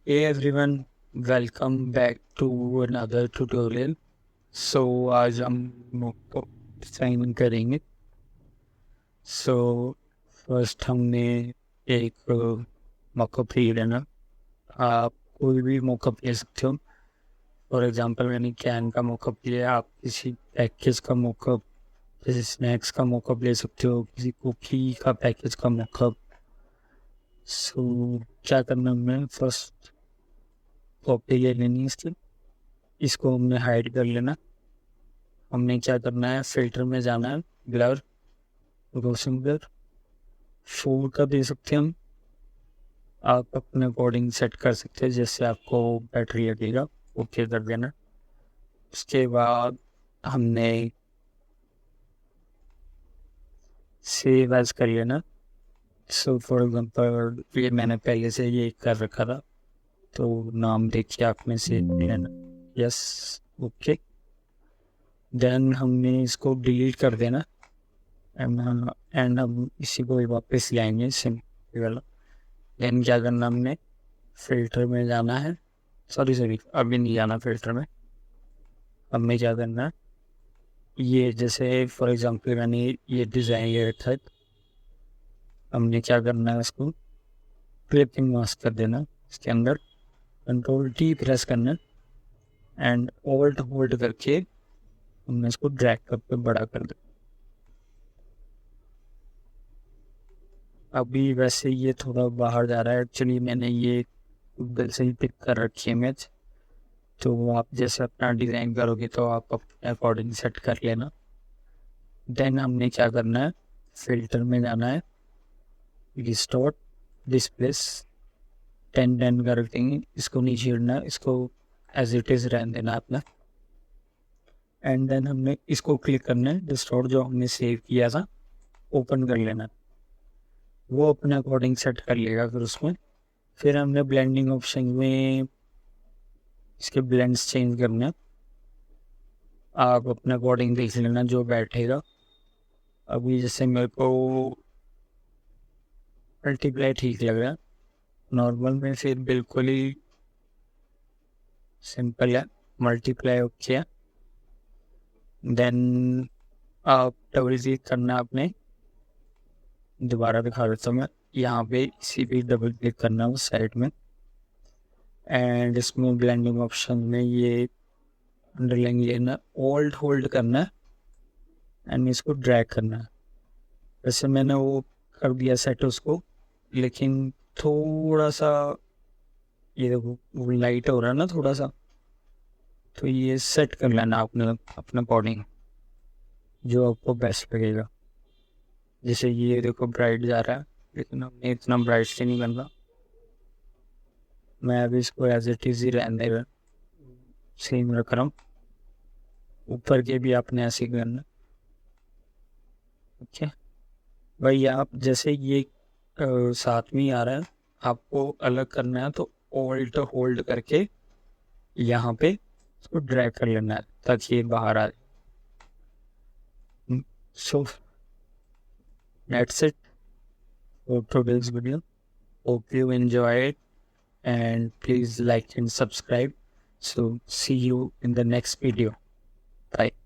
Hey everyone, welcome back to another tutorial. So आज हम mock-up design करेंगे. So first हमने एक मॉकअप ले लेना. आप कोई भी मॉकअप ले सकते हो. फॉर एग्जांपल मैंने कैन का मॉकअप लिया. आप किसी पैकेज का मॉकअप, जैसे स्नैक्स का मॉकअप ले सकते हो, किसी कुकी का पैकेज का मॉकअप. सो क्या करना है, फर्स्ट कॉपी ले लेनी है इसको हमने हाइड कर लेना. हमने क्या करना है, फिल्टर में जाना है, ब्लर, रोशन ब्लर, 4 का दे सकते हैं हम. आप अपने अकॉर्डिंग सेट कर सकते हैं जैसे आपको बेटर लगेगा. ओके कर देना. उसके बाद हमने सेव एज कर लेना. सो फॉर एग्जांपल ये मैंने पहले से ये कर रखा था, तो नाम देखिए आपने सेव लेना. Yes, okay. देन हमने इसको डिलीट कर देना एंड हम इसी को वापस लाएंगे सिंपल वाला. देन क्या करना, हमने फिल्टर में जाना है. सॉरी अभी नहीं जाना फिल्टर में. हमें क्या करना है, ये जैसे फॉर एग्जांपल मैंने ये डिज़ाइन ले रखा है, हमने क्या करना है, इसको क्लिपिंग मास्क कर देना. इसके अंदर कंट्रोल टी प्रेस करना एंड ऑल्ट होल्ड करके हमने इसको ड्रैग करके बड़ा कर देना. अभी वैसे ये थोड़ा बाहर जा रहा है. एक्चुअली मैंने ये गूगल से ही पिक कर रखी है इमेज, तो आप जैसे अपना डिज़ाइन करोगे तो आप अपने अकॉर्डिंग सेट कर लेना. देन हमने क्या करना है, फिल्टर में जाना है, रिस्टोर डिस्प्लेस 10 कर देंगे. इसको नहीं छेड़ना, इसको एज इट इज़ रहने देना अपना. एंड देन हमने इसको क्लिक करना है, रिस्टोर जो हमने सेव किया था ओपन कर लेना. वो अपने अकॉर्डिंग सेट कर लेगा. फिर हमने ब्लेंडिंग ऑप्शन में इसके ब्लेंड्स चेंज करने. आप अपने अकॉर्डिंग देख लेना जो बैठेगा. अभी जैसे मेरे को मल्टीप्लाई ठीक लग रहा है, नॉर्मल में फिर बिल्कुल ही सिंपल है, मल्टीप्लाई ओके है. देन आप डबल क्लिक करना, आपने दोबारा दिखा देता हूँ मैं. यहाँ पे इसी भी डबल क्लिक करना उस साइड में एंड इसमें ब्लेंडिंग ऑप्शन में ये अंडरलाइन लेना, ऑल्ट होल्ड करना है एंड इसको ड्रैग करना है. वैसे मैंने वो कर दिया सेट उसको, लेकिन थोड़ा सा ये देखो लाइट हो रहा है ना थोड़ा सा, तो ये सेट कर लेना आपने अपना अकॉर्डिंग जो आपको बेस्ट लगेगा. जैसे ये देखो ब्राइट जा रहा है, लेकिन हमने इतना ब्राइट से नहीं करना. मैं अभी इसको एज इट इज ही रहने सेम रख रहा हूँ. ऊपर के भी आपने ऐसे ही करना. ओके भाई, आप जैसे ये साथ में ही आ रहा है, आपको अलग करना है तो ऑल्ट होल्ड करके यहाँ पे इसको ड्रैग कर लेना है ताकि ये बाहर आ जाए. सो that's it for today's video. Hope you enjoy it and please like and subscribe. So see you in the next video. Bye.